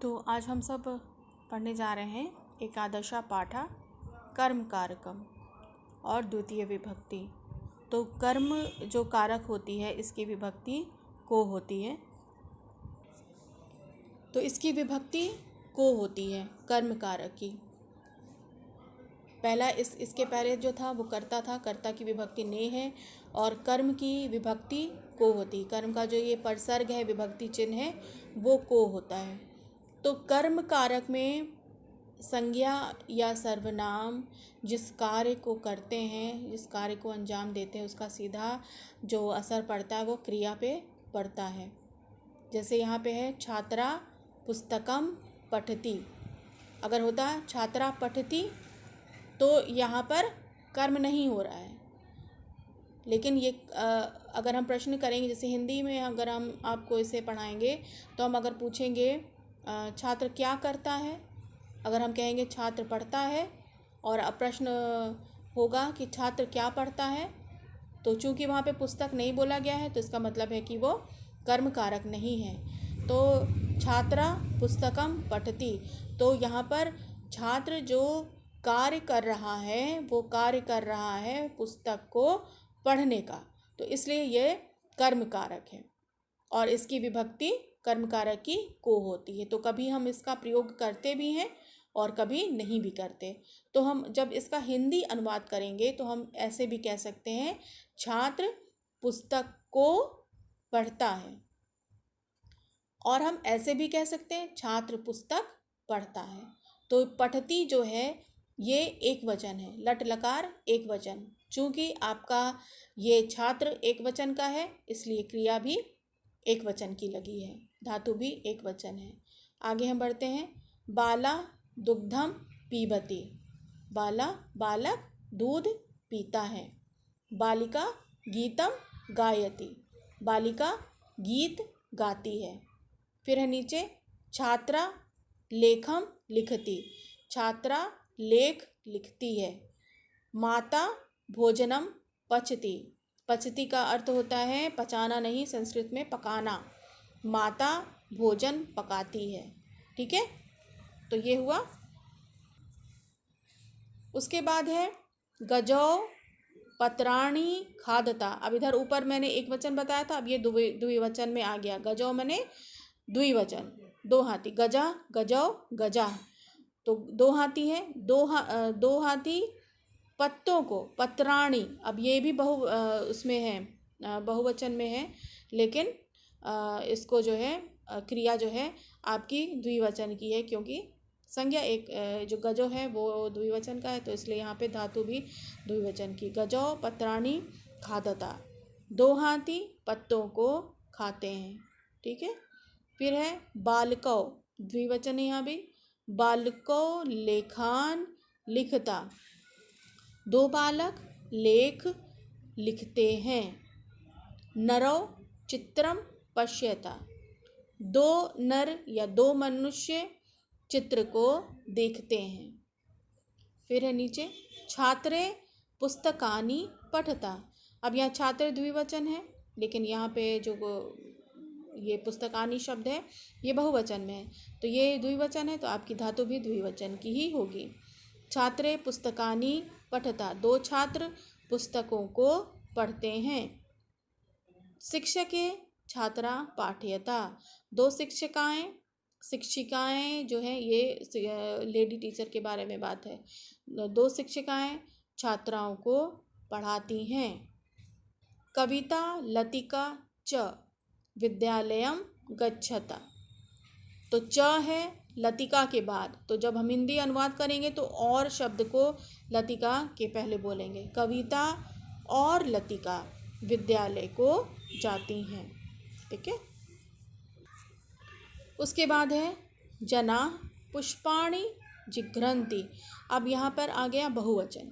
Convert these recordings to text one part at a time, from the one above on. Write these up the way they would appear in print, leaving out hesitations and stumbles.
तो आज हम सब पढ़ने जा रहे हैं एकादशा पाठा कर्म कारकम और द्वितीय विभक्ति। तो कर्म जो कारक होती है इसकी विभक्ति को होती है। तो इसकी विभक्ति को होती है कर्म कारक की। पहला इसके पहले जो था वो कर्ता था, कर्ता की विभक्ति ने है और कर्म की विभक्ति को होती। कर्म का जो ये परसर्ग है, विभक्ति चिन्ह है, वो को होता है। तो कर्म कारक में संज्ञा या सर्वनाम जिस कार्य को करते हैं, जिस कार्य को अंजाम देते हैं, उसका सीधा जो असर पड़ता है वो क्रिया पे पड़ता है। जैसे यहाँ पे है छात्रा पुस्तकम पठति। अगर होता छात्रा पठति तो यहाँ पर कर्म नहीं हो रहा है। लेकिन ये अगर हम प्रश्न करेंगे, जैसे हिंदी में अगर हम आपको इसे पढ़ाएंगे तो हम अगर पूछेंगे छात्र क्या करता है, अगर हम कहेंगे छात्र पढ़ता है और अब प्रश्न होगा कि छात्र क्या पढ़ता है, तो चूंकि वहाँ पे पुस्तक नहीं बोला गया है तो इसका मतलब है कि वो कर्म कारक नहीं है। तो छात्रा पुस्तकम पठति, तो यहाँ पर छात्र जो कार्य कर रहा है वो कार्य कर रहा है पुस्तक को पढ़ने का, तो इसलिए ये कर्म कारक है और इसकी विभक्ति कर्म कारक की को होती है। तो कभी हम इसका प्रयोग करते भी हैं और कभी नहीं भी करते। तो हम जब इसका हिंदी अनुवाद करेंगे तो हम ऐसे भी कह सकते हैं छात्र पुस्तक को पढ़ता है, और हम ऐसे भी कह सकते हैं छात्र पुस्तक पढ़ता है। तो पठती जो है ये एक वचन है, लट लकार एक वचन। चूँकि आपका ये छात्र एक वचन का है इसलिए क्रिया भी एक वचन की लगी है, धातु भी एक वचन है। आगे हम बढ़ते हैं। बाला दुग्धम पीबती। बाला बालक दूध पीता है। बालिका गीतम गायति। बालिका गीत गाती है। फिर है नीचे छात्रा लेखम लिखती। छात्रा लेख लिखती है। माता भोजनम पचती। पचती का अर्थ होता है पचाना नहीं, संस्कृत में पकाना। माता भोजन पकाती है। ठीक है, तो ये हुआ। उसके बाद है गजौ पत्राणी खादता। अब इधर ऊपर मैंने एक वचन बताया था, अब ये द्विवचन में आ गया। गजौ मैंने द्विवचन, दो हाथी। गजा गजौ गजा, तो दो हाथी है। दो हाथी पत्तों को, पत्राणी, अब ये भी उसमें है, बहुवचन में है, लेकिन इसको जो है क्रिया जो है आपकी द्विवचन की है, क्योंकि संज्ञा एक जो गजो है वो द्विवचन का है, तो इसलिए यहाँ पे धातु भी द्विवचन की। गजो पत्राणी खादता, दो हाथी पत्तों को खाते हैं। ठीक है, फिर है बालकौ, द्विवचन है यहाँ भी। बालकौ लेखान लिखता। दो बालक लेख लिखते हैं। नरौ चित्रम पश्यता। दो नर या दो मनुष्य चित्र को देखते हैं। फिर है नीचे छात्रे पुस्तकानि पठता। अब यहाँ छात्र द्विवचन है, लेकिन यहाँ पे जो ये पुस्तकानि शब्द है ये बहुवचन में है, तो ये द्विवचन है, तो आपकी धातु भी द्विवचन की ही होगी। छात्रे पुस्तकानि पठता, दो छात्र पुस्तकों को पढ़ते हैं। शिक्षके छात्रा पाठयता, दो शिक्षिकाएं जो हैं, ये लेडी टीचर के बारे में बात है। दो शिक्षिकाएं छात्राओं को पढ़ाती हैं। कविता लतिका च विद्यालयम गच्छता, तो च है लतिका के बाद, तो जब हम हिंदी अनुवाद करेंगे तो और शब्द को लतिका के पहले बोलेंगे। कविता और लतिका विद्यालय को जाती हैं। ठीक है, उसके बाद है जना पुष्पाणि जिघ्रन्ति। अब यहाँ पर आ गया बहुवचन।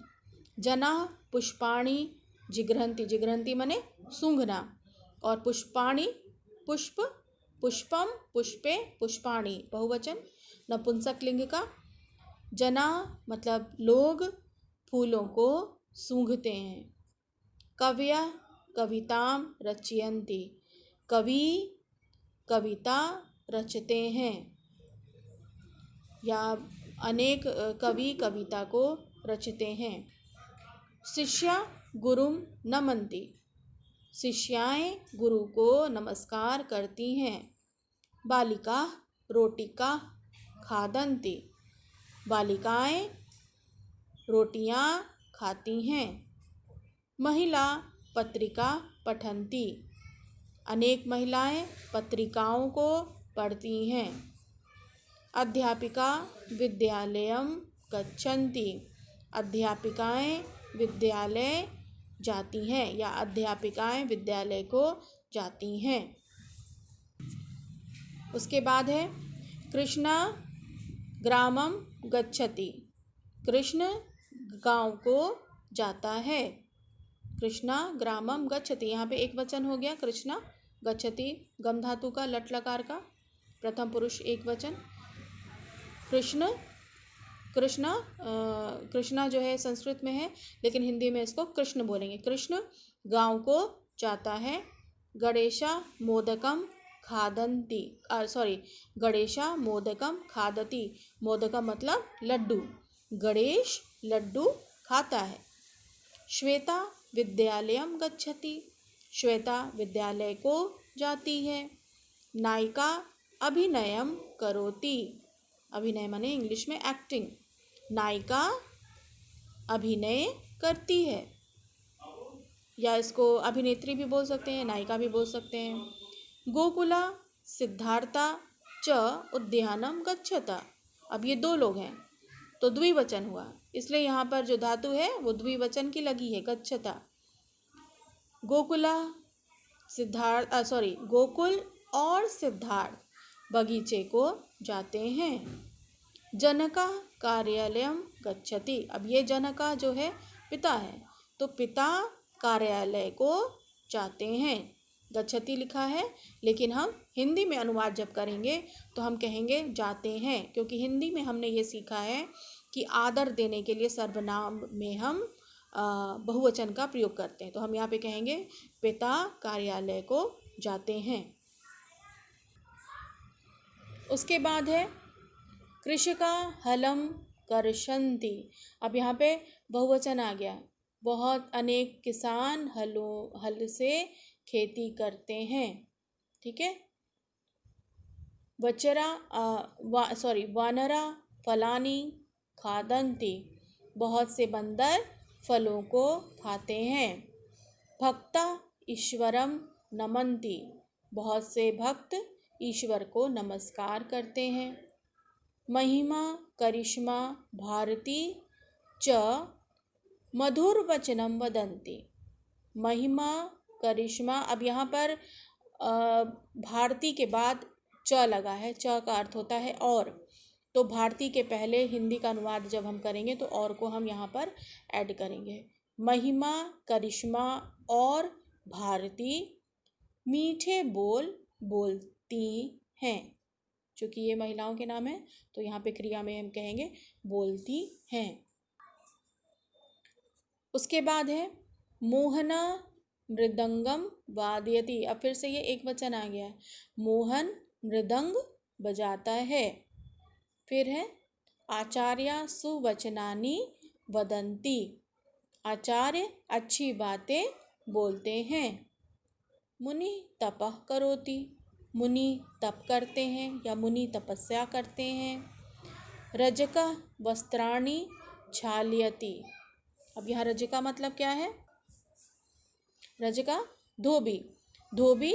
जना पुष्पाणि जिघ्रन्ति, जिघ्रन्ति माने सूंघना, और पुष्पाणि पुष्प, पुष्पम पुष्पे पुष्पाणि बहुवचन नपुंसक लिंग का। जना मतलब लोग फूलों को सूंघते हैं। कवय कविताम रचयन्ति, कवि कविता रचते हैं। या अनेक कवि कविता को रचते हैं। शिष्या गुरुम नमन्ति, शिष्याएं गुरु को नमस्कार करती हैं। बालिका रोटिका खादन्ति, बालिकाएं रोटियां खाती हैं। महिला पत्रिका पठन्ति, अनेक महिलाएं पत्रिकाओं को पढ़ती हैं। अध्यापिका विद्यालयम गच्छन्ति, अध्यापिकाएं विद्यालय जाती हैं या अध्यापिकाएं विद्यालय को जाती हैं। उसके बाद है कृष्णा ग्रामम गच्छति, कृष्ण गांव को जाता है। कृष्णा ग्रामम गच्छति, यहाँ पे एक वचन हो गया कृष्णा गच्छति, गम धातु का लट लकार का प्रथम पुरुष एक वचन। कृष्ण कृष्णा जो है संस्कृत में है, लेकिन हिंदी में इसको कृष्ण बोलेंगे। कृष्ण गांव को जाता है। गणेशा मोदकम खादन्ति, गणेशा मोदकम खादति, मोदकम मतलब लड्डू, गणेश लड्डू खाता है। श्वेता विद्यालयम गच्छति, श्वेता विद्यालय को जाती है। नायिका अभिनयम करोति, अभिनय माने इंग्लिश में एक्टिंग, नायिका अभिनय करती है, या इसको अभिनेत्री भी बोल सकते हैं, नायिका भी बोल सकते हैं। गोकुला सिद्धार्था च उद्यानम गच्छता, अब ये दो लोग हैं तो द्विवचन हुआ, इसलिए यहाँ पर जो धातु है वो द्विवचन की लगी है, गच्छता। गोकुला गोकुल और सिद्धार्थ बगीचे को जाते हैं। जनका कार्यालयम गच्छति, अब ये जनका जो है पिता है, तो पिता कार्यालय को जाते हैं। गच्छति लिखा है, लेकिन हम हिंदी में अनुवाद जब करेंगे तो हम कहेंगे जाते हैं, क्योंकि हिंदी में हमने ये सीखा है कि आदर देने के लिए सर्वनाम में हम बहुवचन का प्रयोग करते हैं, तो हम यहाँ पे कहेंगे पिता कार्यालय को जाते हैं। उसके बाद है कृषका हलम कर्षन्ति, अब यहाँ पे बहुवचन आ गया, बहुत अनेक किसान हल से खेती करते हैं, ठीक है। वानरा फलानी खादन्ति, बहुत से बंदर फलों को खाते हैं। भक्ता ईश्वरम नमन्ति, बहुत से भक्त ईश्वर को नमस्कार करते हैं। महिमा करिश्मा भारती च मधुर वचनम वदन्ति, महिमा करिश्मा, अब यहाँ पर भारती के बाद च लगा है, च का अर्थ होता है और, तो भारती के पहले हिंदी का अनुवाद जब हम करेंगे तो और को हम यहाँ पर ऐड करेंगे। महिमा करिश्मा और भारती मीठे बोल बोलती हैं, चूँकि ये महिलाओं के नाम है तो यहाँ पे क्रिया में हम कहेंगे बोलती हैं। उसके बाद है मोहना मृदंगम वादयति, अब फिर से ये एक वचन आ गया, मोहन मृदंग बजाता है। फिर है आचार्य सुवचनानि वदन्ति, आचार्य अच्छी बातें बोलते हैं। मुनि तपः करोति, मुनि तप करते हैं या मुनि तपस्या करते हैं। रजका वस्त्राणि क्षाल्यति, अब यहाँ रजका मतलब क्या है, रजका धोबी, धोबी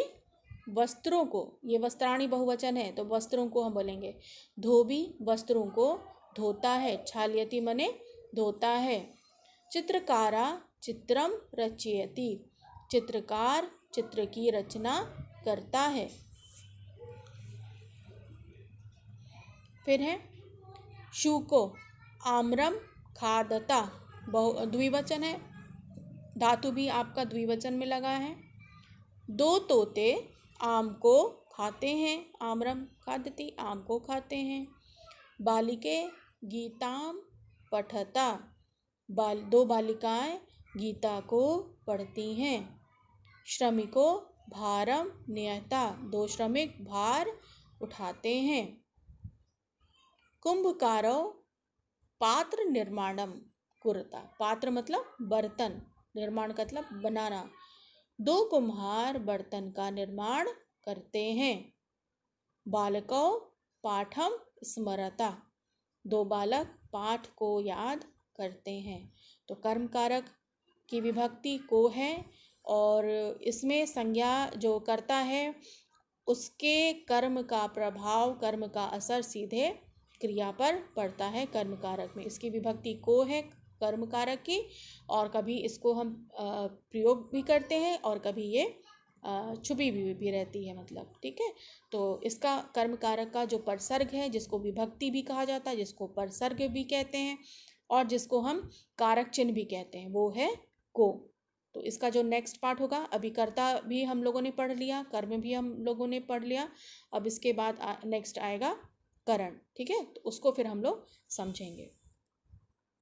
वस्त्रों को, ये वस्त्राणि बहुवचन है तो वस्त्रों को हम बोलेंगे, धोबी वस्त्रों को धोता है, क्षाल्यति मने धोता है। चित्रकारा चित्रम रचयति, चित्रकार चित्र की रचना करता है। फिर है शुको आम्रम खादता, द्विवचन है, धातु भी आपका द्विवचन में लगा है। दो तोते आम को खाते हैं, आम्रम खादति, आम को खाते हैं। बालिके गीताम पठता, दो बालिकाएं गीता को पढ़ती हैं। श्रमिको भारम नियता, दो श्रमिक भार उठाते हैं। कुंभकारो पात्र निर्माणम कुरता। पात्र मतलब बर्तन, निर्माण का मतलब बनाना। दो कुम्हार बर्तन का निर्माण करते हैं। बालको पाठम स्मरता। दो बालक पाठ को याद करते हैं। तो कर्म कारक की विभक्ति को है और इसमें संज्ञा जो करता है उसके कर्म का प्रभाव, कर्म का असर सीधे क्रिया पर पड़ता है कर्म कारक में। इसकी विभक्ति को है कर्म कारक की, और कभी इसको हम प्रयोग भी करते हैं और कभी ये छुपी भी रहती है, मतलब ठीक है। तो इसका कर्म कारक का जो परसर्ग है, जिसको विभक्ति भी कहा जाता है, जिसको परसर्ग भी कहते हैं और जिसको हम कारक चिन्ह भी कहते हैं, वो है को। तो इसका जो नेक्स्ट पार्ट होगा, अभी कर्ता भी हम लोगों ने पढ़ लिया, कर्म भी हम लोगों ने पढ़ लिया, अब इसके बाद नेक्स्ट आएगा करण, ठीक है। तो उसको फिर हम लोग समझेंगे।